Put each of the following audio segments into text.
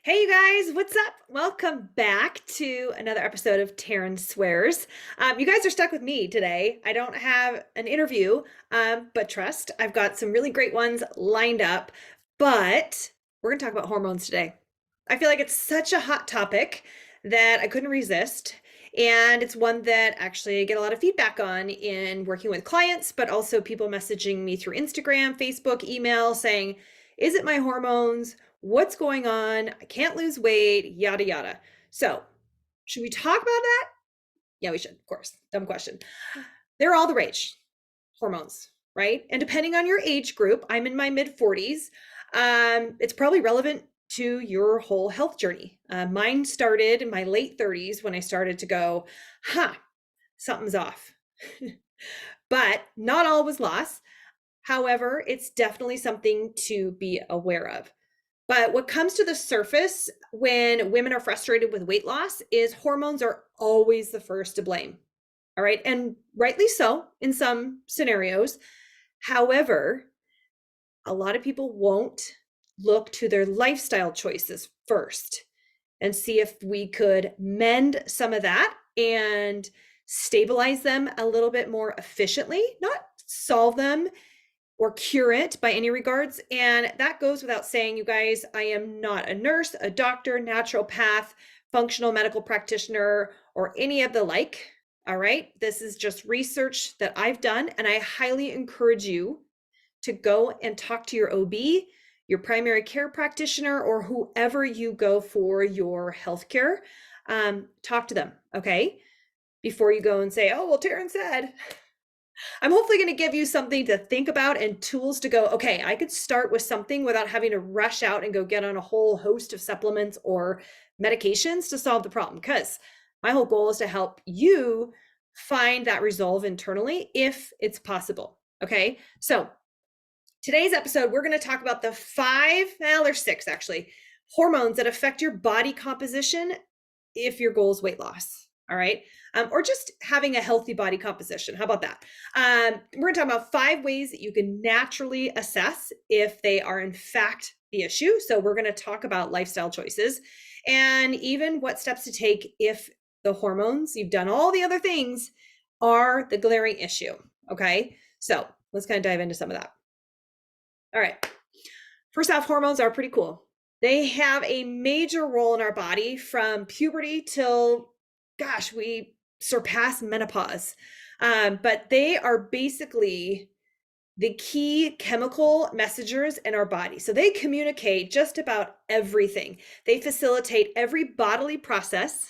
Hey, you guys, what's up? Welcome back to another episode of Taryn Swears. You guys are stuck with me today. I don't have an interview, but trust, I've got some really great ones lined up. But we're going to talk about hormones today. I feel like it's such a hot topic that I couldn't resist. And it's one that actually I get a lot of feedback on in working with clients, but also people messaging me through Instagram, Facebook, email saying, is it my hormones? What's going on? I can't lose weight, yada, yada. So, should we talk about that? Yeah, we should, of course. Dumb question. They're all the rage, hormones, right? And depending on your age group, I'm in my mid 40s. It's probably relevant to your whole health journey. Mine started in my late 30s when I started to go, something's off. But not all was lost. However, it's definitely something to be aware of. But what comes to the surface when women are frustrated with weight loss is hormones are always the first to blame. All right. And rightly so in some scenarios. However, a lot of people won't look to their lifestyle choices first and see if we could mend some of that and stabilize them a little bit more efficiently, not solve them or cure it by any regards. And that goes without saying, you guys, I am not a nurse, a doctor, naturopath, functional medical practitioner, or any of the like. All right. This is just research that I've done. And I highly encourage you to go and talk to your OB, your primary care practitioner, or whoever you go for your healthcare. Talk to them. Okay. Before you go and say, oh, well, Taryn said. I'm hopefully going to give you something to think about and tools to go, okay, I could start with something without having to rush out and go get on a whole host of supplements or medications to solve the problem. Because my whole goal is to help you find that resolve internally if it's possible. Okay. So today's episode, we're going to talk about the there's six actually, hormones that affect your body composition if your goal is weight loss. All right. Or just having a healthy body composition. How about that? We're going to talk about 5 ways that you can naturally assess if they are in fact the issue. So we're going to talk about lifestyle choices and even what steps to take if the hormones, you've done all the other things, are the glaring issue. Okay. So let's kind of dive into some of that. All right. First off, hormones are pretty cool. They have a major role in our body from puberty till, gosh, we surpass menopause. But they are basically the key chemical messengers in our body. So they communicate just about everything. They facilitate every bodily process,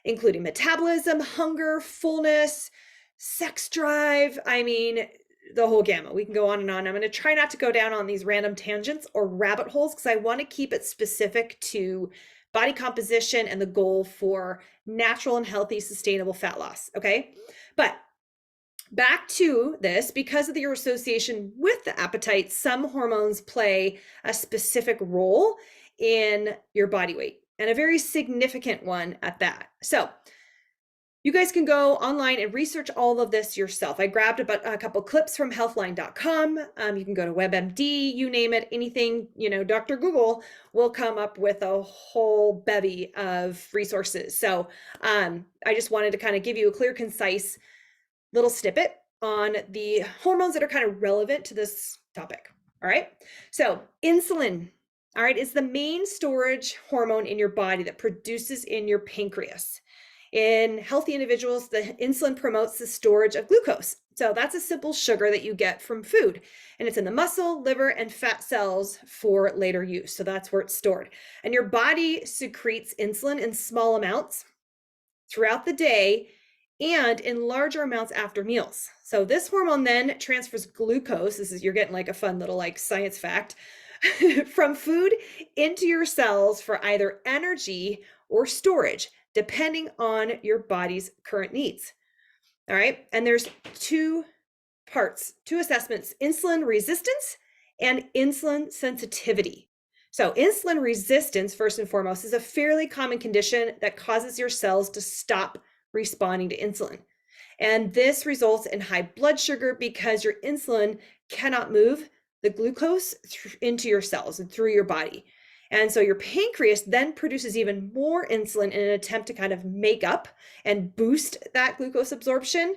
including metabolism, hunger, fullness, sex drive. I mean, the whole gamut. We can go on and on. I'm going to try not to go down on these random tangents or rabbit holes because I want to keep it specific to body composition and the goal for natural and healthy, sustainable fat loss. Okay. But back to this, because of your association with the appetite, some hormones play a specific role in your body weight and a very significant one at that. So you guys can go online and research all of this yourself. I grabbed a couple clips from healthline.com. You can go to WebMD, you name it, anything, Dr. Google will come up with a whole bevy of resources. So I just wanted to kind of give you a clear, concise little snippet on the hormones that are kind of relevant to this topic. All right. So insulin, all right, is the main storage hormone in your body that produces in your pancreas. In healthy individuals, the insulin promotes the storage of glucose. So that's a simple sugar that you get from food. And it's in the muscle, liver, and fat cells for later use. So that's where it's stored. And your body secretes insulin in small amounts throughout the day and in larger amounts after meals. So this hormone then transfers glucose. You're getting like a fun little like science fact from food into your cells for either energy or storage, depending on your body's current needs. All right. And there's 2 parts, 2 assessments, insulin resistance and insulin sensitivity. So insulin resistance, first and foremost, is a fairly common condition that causes your cells to stop responding to insulin. And this results in high blood sugar because your insulin cannot move the glucose into your cells and through your body. And so your pancreas then produces even more insulin in an attempt to kind of make up and boost that glucose absorption.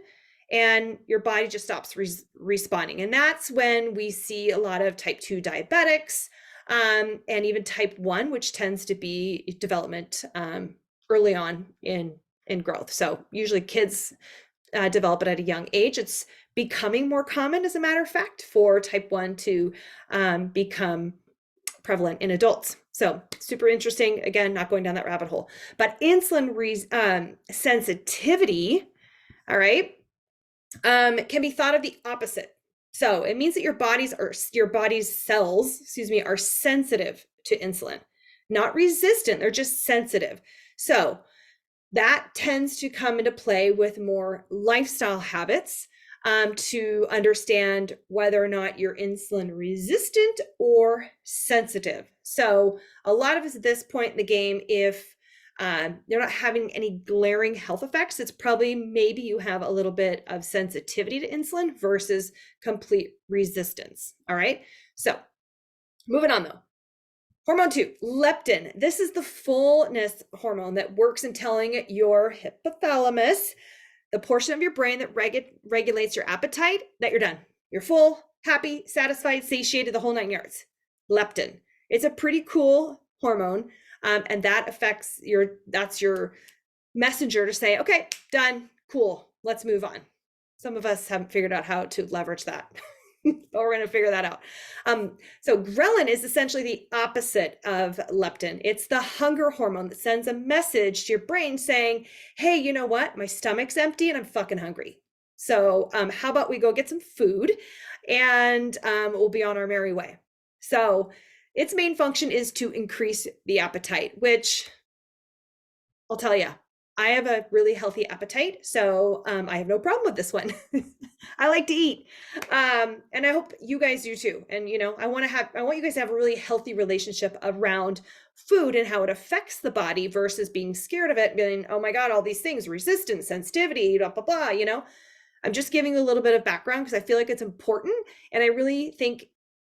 And your body just stops responding. And that's when we see a lot of type 2 diabetics, and even type 1, which tends to be development early on in growth. So usually kids develop it at a young age. It's becoming more common, as a matter of fact, for type 1 to become prevalent in adults. So super interesting. Again, not going down that rabbit hole. But insulin sensitivity, all right, can be thought of the opposite. So it means that your body's cells, are sensitive to insulin, not resistant. They're just sensitive. So that tends to come into play with more lifestyle habits, to understand whether or not you're insulin resistant or sensitive. So a lot of us at this point in the game, if you're not having any glaring health effects, it's probably maybe you have a little bit of sensitivity to insulin versus complete resistance. All right. So moving on though. Hormone 2, leptin. This is the fullness hormone that works in telling your hypothalamus, the portion of your brain that regulates your appetite, that you're done. You're full, happy, satisfied, satiated, the whole 9 yards. Leptin. It's a pretty cool hormone, and that affects that's your messenger to say, okay, done, cool, let's move on. Some of us haven't figured out how to leverage that. But we're going to figure that out. So ghrelin is essentially the opposite of leptin. It's the hunger hormone that sends a message to your brain saying, hey, you know what? My stomach's empty and I'm fucking hungry. So how about we go get some food, and we'll be on our merry way. So its main function is to increase the appetite, which I'll tell you, I have a really healthy appetite, so I have no problem with this one. I like to eat, and I hope you guys do too. And I want you guys to have a really healthy relationship around food and how it affects the body versus being scared of it, being, oh my God, all these things, resistance, sensitivity, blah blah blah. I'm just giving a little bit of background because I feel like it's important, and I really think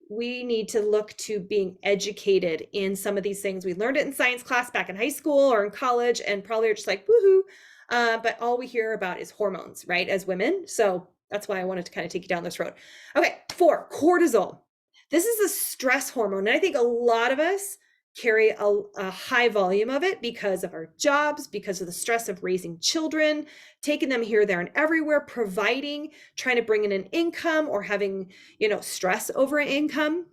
we need to look to being educated in some of these things. We learned it in science class back in high school or in college, and probably are just like, woohoo. But all we hear about is hormones, right, as women. So that's why I wanted to kind of take you down this road. Okay, 4, cortisol. This is a stress hormone. And I think a lot of us carry a high volume of it because of our jobs, because of the stress of raising children, taking them here, there, and everywhere, providing, trying to bring in an income, or having, stress over an income.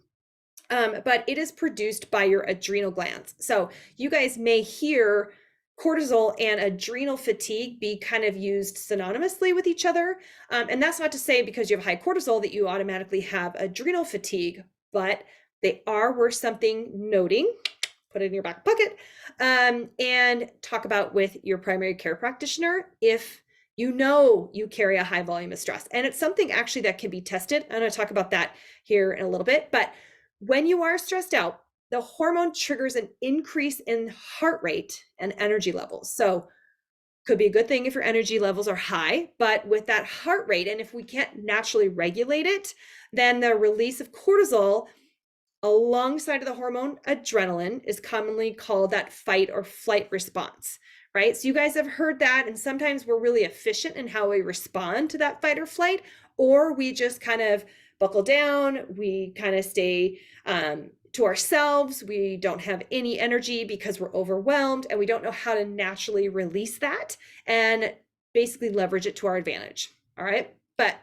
But it is produced by your adrenal glands. So you guys may hear cortisol and adrenal fatigue be kind of used synonymously with each other. And that's not to say because you have high cortisol that you automatically have adrenal fatigue, but they are worth something noting. Put it in your back pocket, and talk about with your primary care practitioner if you carry a high volume of stress. And it's something actually that can be tested. I'm going to talk about that here in a little bit. But when you are stressed out, the hormone triggers an increase in heart rate and energy levels. So could be a good thing if your energy levels are high, but with that heart rate, and if we can't naturally regulate it, then the release of cortisol alongside of the hormone adrenaline is commonly called that fight or flight response, right? So you guys have heard that, and sometimes we're really efficient in how we respond to that fight or flight, or we just kind of buckle down, we kind of stay to ourselves, we don't have any energy because we're overwhelmed, and we don't know how to naturally release that and basically leverage it to our advantage, all right? But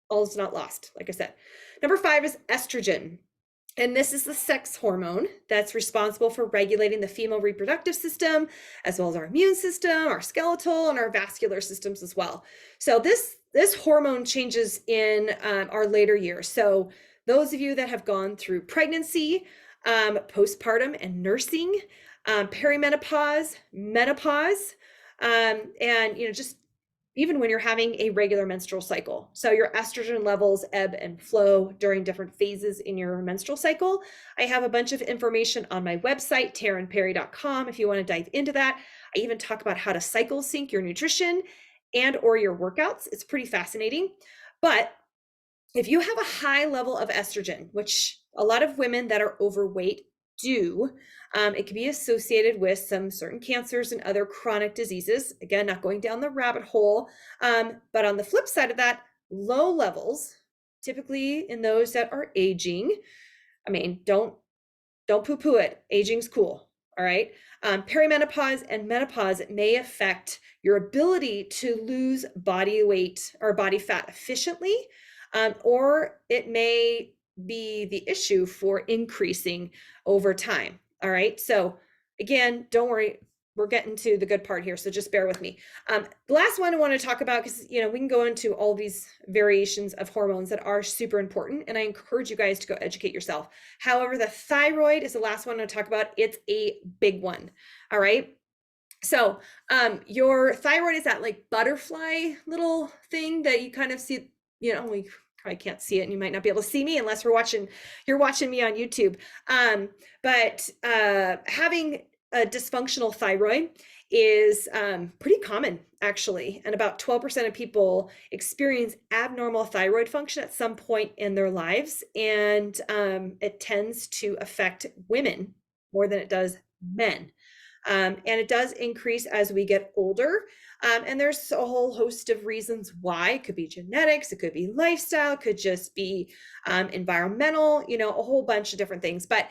all is not lost, like I said. Number 5 is estrogen. And this is the sex hormone that's responsible for regulating the female reproductive system, as well as our immune system, our skeletal, and our vascular systems as well. So this hormone changes in our later years. So those of you that have gone through pregnancy, postpartum and nursing, perimenopause, menopause, and just even when you're having a regular menstrual cycle. So your estrogen levels ebb and flow during different phases in your menstrual cycle. I have a bunch of information on my website, tarynperry.com, if you want to dive into that. I even talk about how to cycle sync your nutrition and or your workouts. It's pretty fascinating. But if you have a high level of estrogen, which a lot of women that are overweight do, it can be associated with some certain cancers and other chronic diseases. Again, not going down the rabbit hole. But on the flip side of that, low levels, typically in those that are aging, I mean, don't poo-poo it. Aging's cool. All right. Perimenopause and menopause may affect your ability to lose body weight or body fat efficiently, or it may be the issue for increasing over time. All right. So again, don't worry. We're getting to the good part here, so just bear with me. The last one I want to talk about, because we can go into all these variations of hormones that are super important, and I encourage you guys to go educate yourself. However, the thyroid is the last one to talk about. It's a big one. All right. So your thyroid is that like butterfly little thing that you kind of see, we probably can't see it, and you might not be able to see me unless you're watching me on YouTube. But having a dysfunctional thyroid is pretty common, actually. And about 12% of people experience abnormal thyroid function at some point in their lives. And it tends to affect women more than it does men. And it does increase as we get older. And there's a whole host of reasons why. It could be genetics, it could be lifestyle, it could just be environmental, a whole bunch of different things. But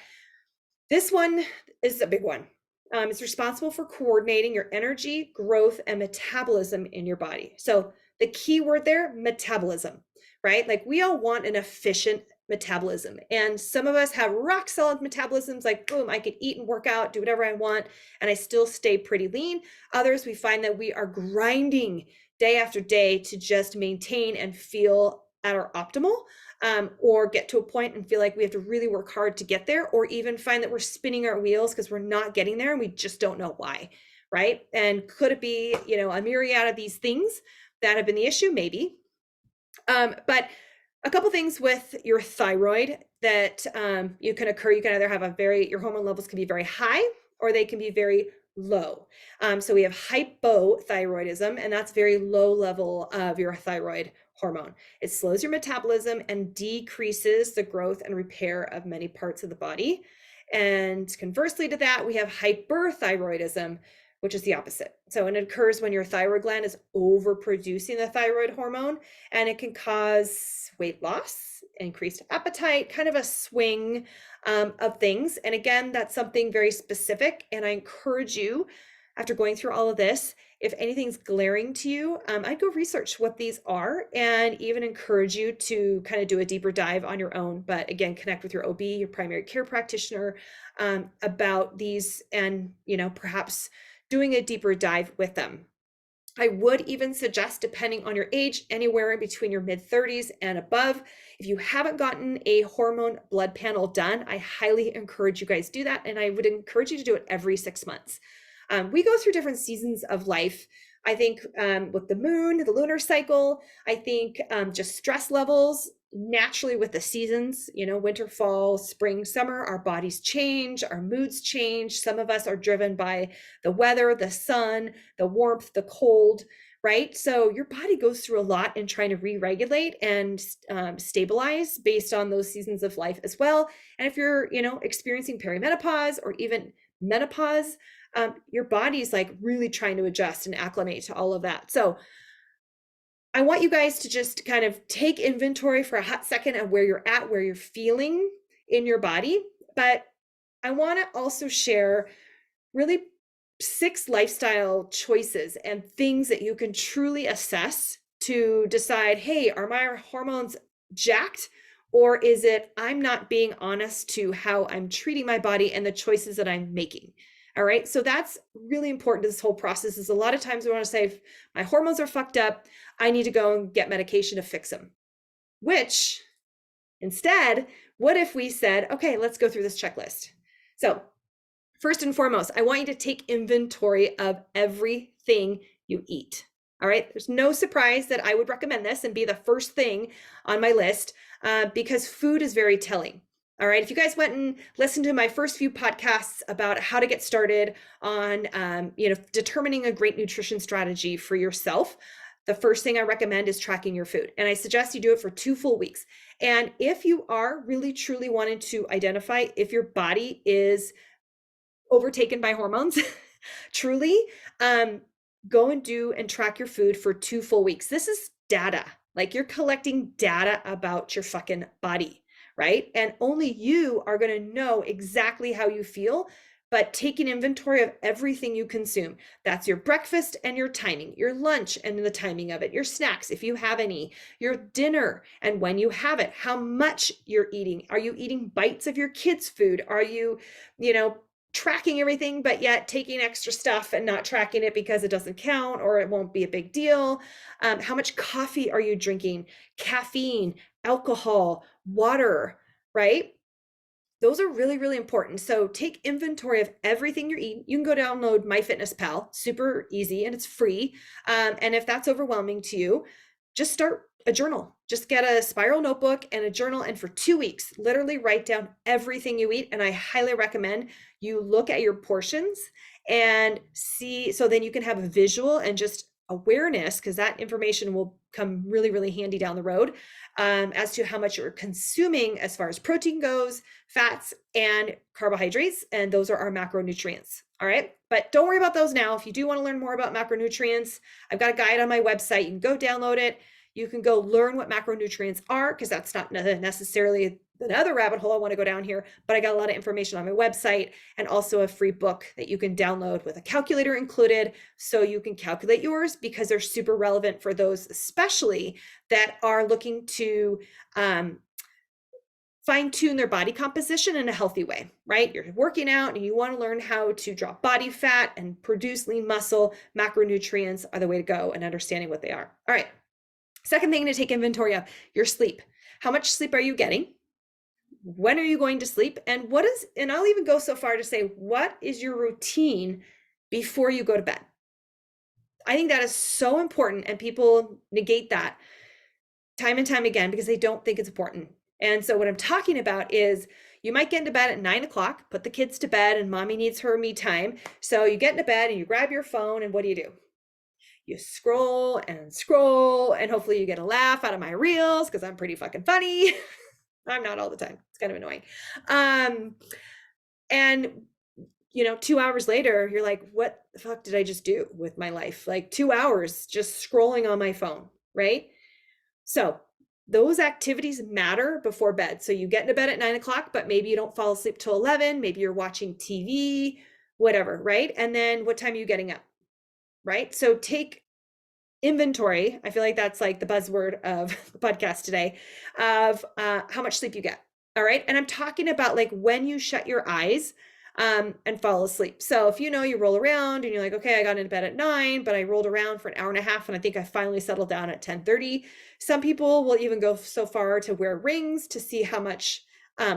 this one is a big one. It's responsible for coordinating your energy, growth, and metabolism in your body. So the key word there, metabolism, right? Like we all want an efficient metabolism. And some of us have rock solid metabolisms, like boom, I could eat and work out, do whatever I want, and I still stay pretty lean. Others, we find that we are grinding day after day to just maintain and feel at our optimal. Or get to a point and feel like we have to really work hard to get there, or even find that we're spinning our wheels because we're not getting there and we just don't know why, right? And could it be, a myriad of these things that have been the issue? Maybe. But a couple things with your thyroid that you can occur. You can either have your hormone levels can be very high, or they can be very low. So we have hypothyroidism, and that's very low level of your thyroid hormone. It slows your metabolism and decreases the growth and repair of many parts of the body. And conversely to that, we have hyperthyroidism, which is the opposite. So it occurs when your thyroid gland is overproducing the thyroid hormone, and it can cause weight loss, increased appetite, kind of a swing of things. And again, that's something very specific. And I encourage you, after going through all of this, if anything's glaring to you, I'd go research what these are, and even encourage you to kind of do a deeper dive on your own. But again, connect with your OB, your primary care practitioner, about these, and perhaps doing a deeper dive with them. I would even suggest, depending on your age, anywhere in between your mid-30s and above. If you haven't gotten a hormone blood panel done, I highly encourage you guys do that. And I would encourage you to do it every 6 months. We go through different seasons of life. I think with the moon, the lunar cycle, I think just stress levels naturally with the seasons, winter, fall, spring, summer, our bodies change, our moods change. Some of us are driven by the weather, the sun, the warmth, the cold, right? So your body goes through a lot in trying to re-regulate and stabilize based on those seasons of life as well. And if you're, experiencing perimenopause or even menopause, your body's like really trying to adjust and acclimate to all of that. So I want you guys to just kind of take inventory for a hot second of where you're at, where you're feeling in your body. But I want to also share really 6 lifestyle choices and things that you can truly assess to decide, hey, are my hormones jacked? Or is it I'm not being honest to how I'm treating my body and the choices that I'm making? All right. So that's really important to this whole process. Is a lot of times we want to say, if my hormones are fucked up, I need to go and get medication to fix them. Which instead, what if we said, okay, let's go through this checklist. So first and foremost, I want you to take inventory of everything you eat. All right. There's no surprise that I would recommend this and be the first thing on my list because food is very telling. All right. If you guys went and listened to my first few podcasts about how to get started on, determining a great nutrition strategy for yourself, the first thing I recommend is tracking your food. And I suggest you do it for 2 full weeks. And if you are really truly wanting to identify if your body is overtaken by hormones, truly, go and do and track your food for 2 full weeks. This is data. Like, you're collecting data about your fucking body, right? And only you are going to know exactly how you feel. But taking inventory of everything you consume, that's your breakfast and your timing, your lunch and the timing of it, your snacks, if you have any, your dinner and when you have it, how much you're eating. Are you eating bites of your kids' food? Are you, tracking everything, but yet taking extra stuff and not tracking it because it doesn't count or it won't be a big deal? How much coffee are you drinking? Caffeine, alcohol, water, right? Those are really, really important. So take inventory of everything you're eating. You can go download MyFitnessPal, super easy, and it's free. And if that's overwhelming to you, just start a journal. Just get a spiral notebook and a journal. And for 2 weeks, literally write down everything you eat. And I highly recommend you look at your portions and see, so then you can have a visual and just awareness, because that information will come really, really handy down the road, as to how much you're consuming as far as protein goes, fats, and carbohydrates. And those are our macronutrients. All right. But don't worry about those now. If you do want to learn more about macronutrients, I've got a guide on my website. You can go download it. You can go learn what macronutrients are, because that's not necessarily another rabbit hole I want to go down here, but I got a lot of information on my website, and also a free book that you can download with a calculator included, so you can calculate yours, because they're super relevant for those especially that are looking to fine tune their body composition in a healthy way, right? You're working out and you want to learn how to drop body fat and produce lean muscle. Macronutrients are the way to go, and understanding what they are. All right. Second thing to take inventory of, your sleep. How much sleep are you getting? When are you going to sleep? And and I'll even go so far to say, what is your routine before you go to bed? I think that is so important, and people negate that time and time again because they don't think it's important. And so what I'm talking about is, you might get into bed at 9 o'clock, put the kids to bed, and mommy needs her me time. So you get into bed and you grab your phone, and what do? You scroll and scroll, and hopefully you get a laugh out of my reels, because I'm pretty fucking funny. I'm not all the time. It's kind of annoying. And 2 hours later, you're like, what the fuck did I just do with my life? Like 2 hours just scrolling on my phone, right? So those activities matter before bed. So you get into bed at 9 o'clock, but maybe you don't fall asleep till 11. Maybe you're watching TV, whatever, right? And then what time are you getting up, right? So take inventory. I feel like that's like the buzzword of the podcast today, of how much sleep you get. All right. And I'm talking about like when you shut your eyes and fall asleep. So if you roll around and you're like, okay, I got into bed at 9, but I rolled around for an hour and a half, and I think I finally settled down at 10:30. Some people will even go so far to wear rings to see how much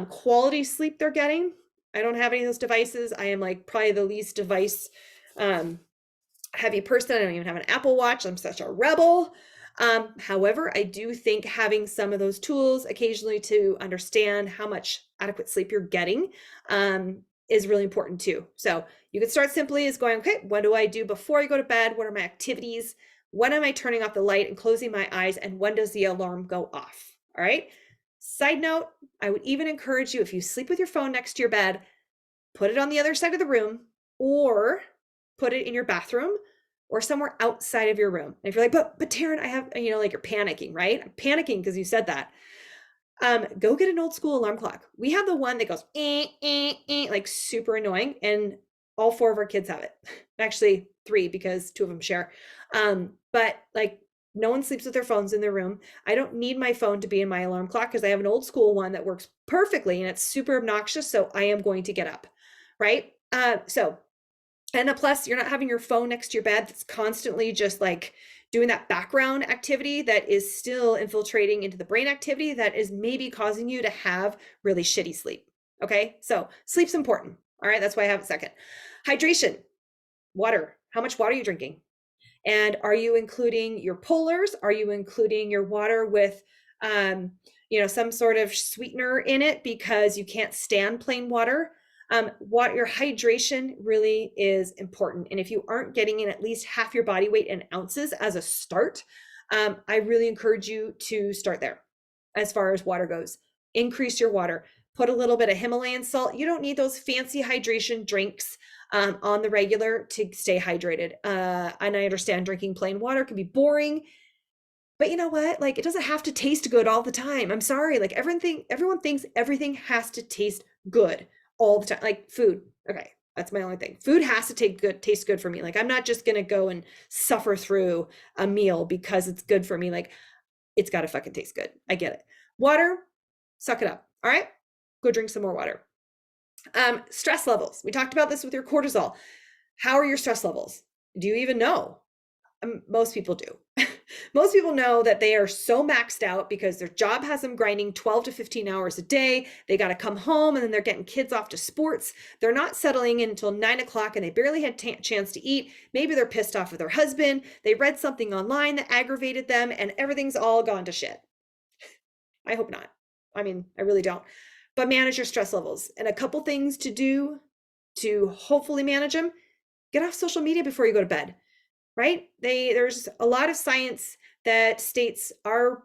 quality sleep they're getting. I don't have any of those devices. I am like probably the least device heavy person. I don't even have an Apple Watch. I'm such a rebel. However, I do think having some of those tools occasionally to understand how much adequate sleep you're getting is really important too. So you can start simply as going, okay, what do I do before I go to bed? What are my activities? When am I turning off the light and closing my eyes? And when does the alarm go off? All right. Side note, I would even encourage you, if you sleep with your phone next to your bed, put it on the other side of the room, or put it in your bathroom or somewhere outside of your room. And if you're like, but Taryn, I have, like, you're panicking, right? I'm panicking because you said that. Go get an old school alarm clock. We have the one that goes, like super annoying. And all 4 of our kids have it. Actually 3, because 2 of them share. But like, no one sleeps with their phones in their room. I don't need my phone to be in my alarm clock, because I have an old school one that works perfectly, and it's super obnoxious. So I am going to get up, right? And plus, you're not having your phone next to your bed that's constantly just like doing that background activity that is still infiltrating into the brain activity that is maybe causing you to have really shitty sleep. Okay, so sleep's important. All right, that's why I have it second. Hydration, water. How much water are you drinking? And are you including your polars? Are you including your water with some sort of sweetener in it because you can't stand plain water? What your hydration really is important. And if you aren't getting in at least half your body weight in ounces as a start, I really encourage you to start there as far as water goes. Increase your water. Put a little bit of Himalayan salt. You don't need those fancy hydration drinks on the regular to stay hydrated. And I understand drinking plain water can be boring, but you know what? Like, it doesn't have to taste good all the time. I'm sorry. Like, everyone thinks everything has to taste good all the time. Like food. Okay. That's my only thing. Food has to taste good for me. Like, I'm not just going to go and suffer through a meal because it's good for me. Like, it's got to fucking taste good. I get it. Water, suck it up. All right. Go drink some more water. Stress levels. We talked about this with your cortisol. How are your stress levels? Do you even know? Most people do. Most people know that they are so maxed out because their job has them grinding 12 to 15 hours a day. They got to come home and then they're getting kids off to sports. They're not settling in until 9 o'clock and they barely had a chance to eat. Maybe they're pissed off with their husband. They read something online that aggravated them and everything's all gone to shit. I hope not. I mean, I really don't. But manage your stress levels. And a couple things to do to hopefully manage them. Get off social media before you go to bed. Right? There's a lot of science that states our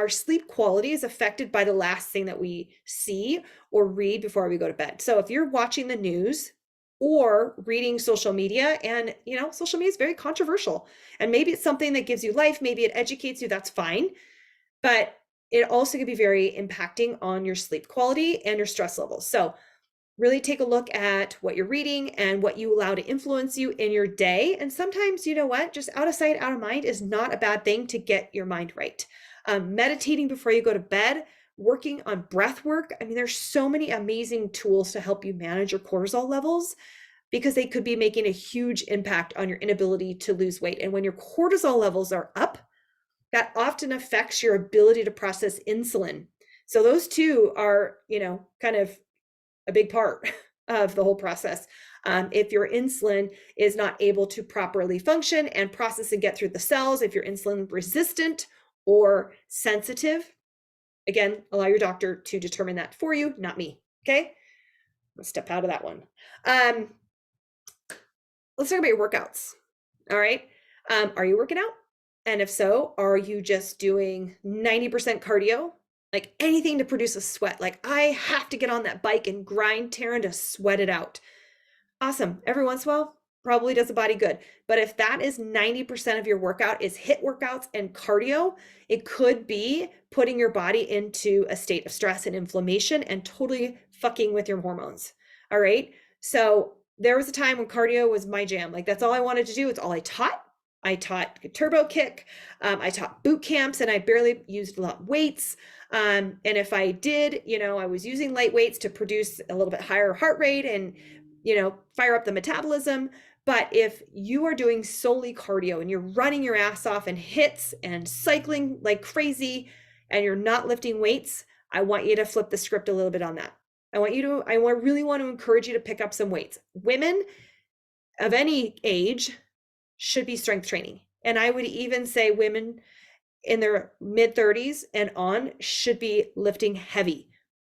sleep quality is affected by the last thing that we see or read before we go to bed. So if you're watching the news or reading social media, and social media is very controversial, and maybe it's something that gives you life, maybe it educates you, that's fine, but it also can be very impacting on your sleep quality and your stress levels. So really take a look at what you're reading and what you allow to influence you in your day. And sometimes, you know what, just out of sight, out of mind is not a bad thing to get your mind right. Meditating before you go to bed, working on breath work. I mean, there's so many amazing tools to help you manage your cortisol levels because they could be making a huge impact on your inability to lose weight. And when your cortisol levels are up, that often affects your ability to process insulin. So those two are, kind of a big part of the whole process. If your insulin is not able to properly function and process and get through the cells, if you're insulin resistant or sensitive, again, allow your doctor to determine that for you, not me. Okay. Let's step out of that one. Let's talk about your workouts. All right. Are you working out? And if so, are you just doing 90% cardio? Like anything to produce a sweat. Like I have to get on that bike and grind, Taryn, to sweat it out. Awesome. Every once in a while, probably does a body good. But if that is 90% of your workout is HIIT workouts and cardio, it could be putting your body into a state of stress and inflammation and totally fucking with your hormones. All right. So there was a time when cardio was my jam. Like that's all I wanted to do. It's all I taught. I taught turbo kick. I taught boot camps and I barely used a lot of weights. And if I did, I was using light weights to produce a little bit higher heart rate and, fire up the metabolism. But if you are doing solely cardio and you're running your ass off and hits and cycling like crazy and you're not lifting weights, I want you to flip the script a little bit on that. I really want to encourage you to pick up some weights. Women of any age should be strength training. And I would even say women in their mid 30s and on should be lifting heavy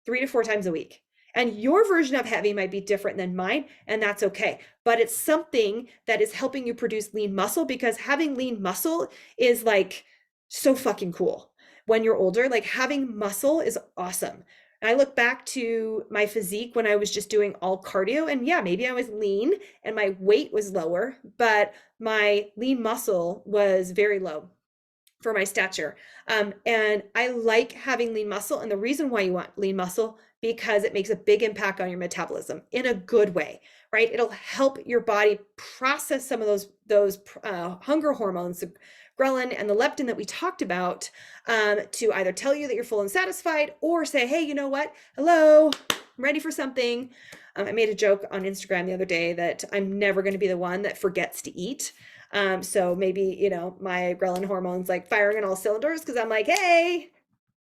3 to 4 times a week. And your version of heavy might be different than mine, and that's okay. But it's something that is helping you produce lean muscle, because having lean muscle is like so fucking cool. When you're older, like having muscle is awesome. And I look back to my physique when I was just doing all cardio, and yeah, maybe I was lean and my weight was lower, but my lean muscle was very low for my stature. And I like having lean muscle. And the reason why you want lean muscle, because it makes a big impact on your metabolism in a good way, right? It'll help your body process some of those hunger hormones, the ghrelin and the leptin that we talked about, to either tell you that you're full and satisfied or say, hey, you know what? Hello, I'm ready for something. I made a joke on Instagram the other day that I'm never going to be the one that forgets to eat. So maybe, my ghrelin hormones like firing on all cylinders because I'm like, hey,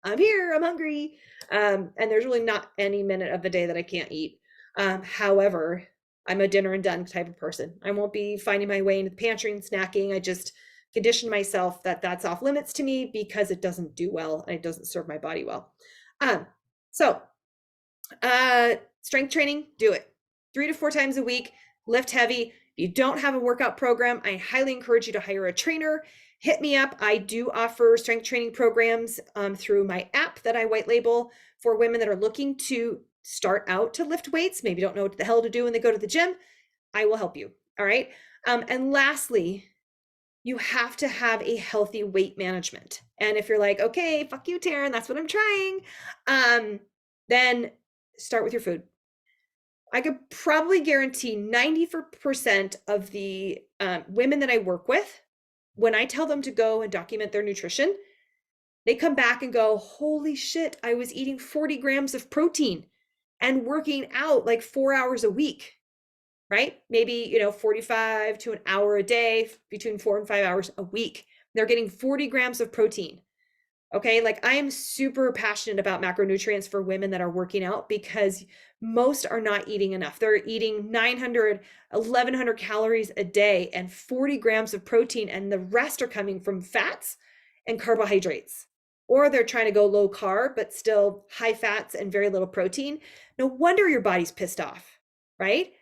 I'm here, I'm hungry. And there's really not any minute of the day that I can't eat. However, I'm a dinner and done type of person. I won't be finding my way into the pantry and snacking. I just condition myself that that's off limits to me because it doesn't do well and it doesn't serve my body well. So strength training, do it. 3 to 4 times a week, lift heavy. If you don't have a workout program, I highly encourage you to hire a trainer. Hit me up. I do offer strength training programs through my app that I white label for women that are looking to start out to lift weights, maybe don't know what the hell to do when they go to the gym. I will help you. All right. And lastly, you have to have a healthy weight management. And if you're like, okay, fuck you, Taryn, that's what I'm trying, then start with your food. I could probably guarantee 90% of the women that I work with, when I tell them to go and document their nutrition, they come back and go, holy shit, I was eating 40 grams of protein and working out like 4 hours a week, right? Maybe, 45 to an hour a day, between 4 and 5 hours a week. They're getting 40 grams of protein. Okay. Like I am super passionate about macronutrients for women that are working out because most are not eating enough. They're eating 900, 1100 calories a day and 40 grams of protein, and the rest are coming from fats and carbohydrates. Or they're trying to go low carb, but still high fats and very little protein. No wonder your body's pissed off, right?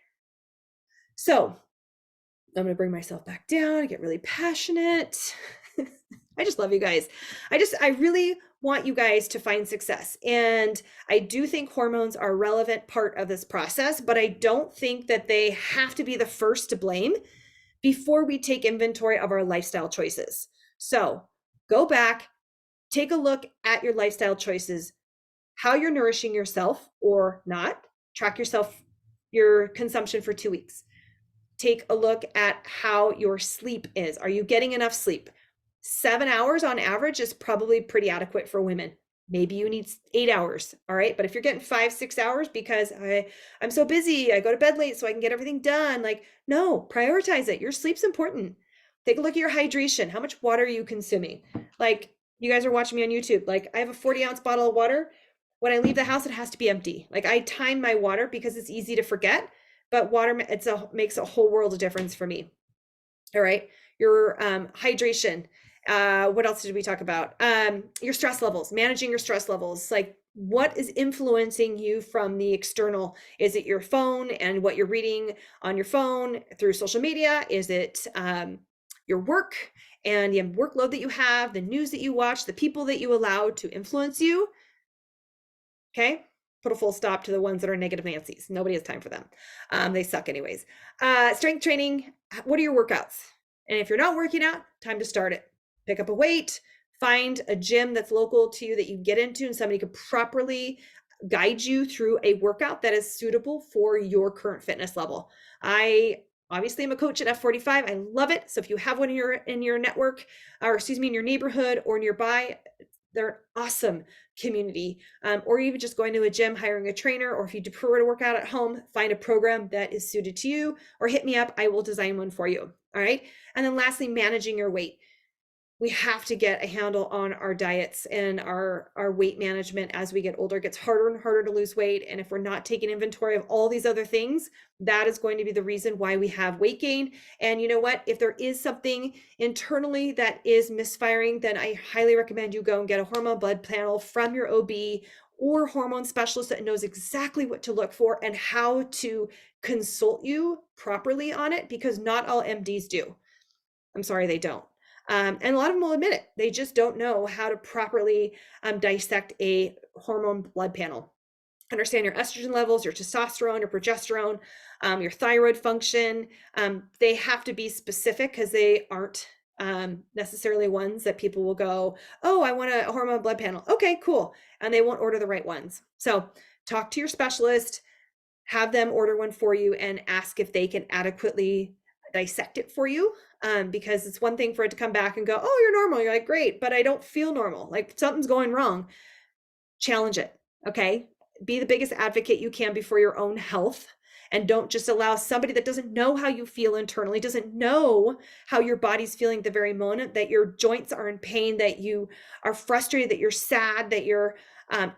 So I'm going to bring myself back down. I get really passionate. I just love you guys. I really want you guys to find success. And I do think hormones are a relevant part of this process, but I don't think that they have to be the first to blame before we take inventory of our lifestyle choices. So go back, take a look at your lifestyle choices, how you're nourishing yourself or not. Track your consumption for 2 weeks. Take a look at how your sleep is. Are you getting enough sleep? 7 hours on average is probably pretty adequate for women. Maybe you need 8 hours. All right. But if you're getting 5, 6 hours because I'm so busy, I go to bed late so I can get everything done. Like, no, prioritize it. Your sleep's important. Take a look at your hydration. How much water are you consuming? Like, you guys are watching me on YouTube. Like, I have a 40-ounce bottle of water. When I leave the house, it has to be empty. Like, I time my water because it's easy to forget, but water, makes a whole world of difference for me. All right. Your hydration. What else did we talk about? Your stress levels, managing your stress levels. Like, what is influencing you from the external? Is it your phone and what you're reading on your phone through social media? Is it your work and the workload that you have, the news that you watch, the people that you allow to influence you? Okay. Put a full stop to the ones that are negative Nancy's. Nobody has time for them. They suck anyways. Strength training. What are your workouts? And if you're not working out, time to start it. Pick up a weight, find a gym that's local to you that you can get into and somebody could properly guide you through a workout that is suitable for your current fitness level. I obviously am a coach at F45. I love it. So if you have one in your network, or in your neighborhood or nearby, they're an awesome community. Or even just going to a gym, hiring a trainer, or if you prefer to work out at home, find a program that is suited to you, or hit me up. I will design one for you. All right. And then lastly, managing your weight. We have to get a handle on our diets and our weight management as we get older. It gets harder and harder to lose weight. And if we're not taking inventory of all these other things, that is going to be the reason why we have weight gain. And you know what? If there is something internally that is misfiring, then I highly recommend you go and get a hormone blood panel from your OB or hormone specialist that knows exactly what to look for and how to consult you properly on it, because not all MDs do. I'm sorry, they don't. And a lot of them will admit it. They just don't know how to properly dissect a hormone blood panel. Understand your estrogen levels, your testosterone, your progesterone, your thyroid function. They have to be specific because they aren't necessarily ones that people will go, oh, I want a hormone blood panel. Okay, cool. And they won't order the right ones. So talk to your specialist, have them order one for you, and ask if they can adequately dissect it for you. Because it's one thing for it to come back and go, oh, you're normal. You're like, great, but I don't feel normal. Like something's going wrong. Challenge it. Okay. Be the biggest advocate you can be for your own health. And don't just allow somebody that doesn't know how you feel internally, doesn't know how your body's feeling at the very moment, that your joints are in pain, that you are frustrated, that you're sad, that your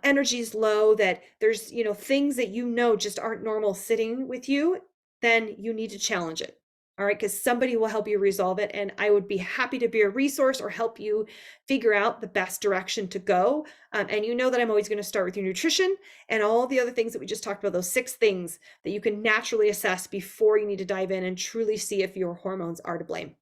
energy is low, that there's, things that just aren't normal sitting with you, then you need to challenge it. All right, because somebody will help you resolve it. And I would be happy to be a resource or help you figure out the best direction to go. And you know that I'm always going to start with your nutrition and all the other things that we just talked about, those 6 things that you can naturally assess before you need to dive in and truly see if your hormones are to blame.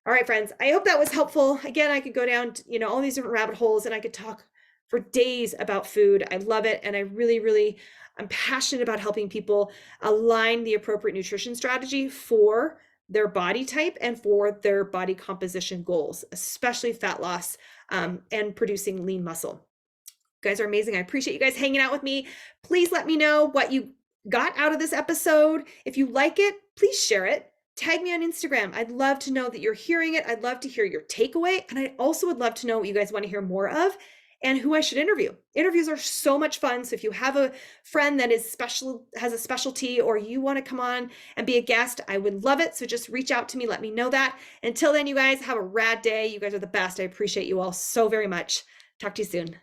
All right, friends, I hope that was helpful. Again, I could go down, all these different rabbit holes and I could talk for days about food. I love it. And I really, I'm passionate about helping people align the appropriate nutrition strategy for their body type and for their body composition goals, especially fat loss and producing lean muscle. You guys are amazing. I appreciate you guys hanging out with me. Please let me know what you got out of this episode. If you like it, please share it. Tag me on Instagram. I'd love to know that you're hearing it. I'd love to hear your takeaway. And I also would love to know what you guys want to hear more of and who I should interview. Interviews are so much fun. So if you have a friend that is special, has a specialty, or you want to come on and be a guest, I would love it. So just reach out to me. Let me know that. Until then, you guys have a rad day. You guys are the best. I appreciate you all so very much. Talk to you soon.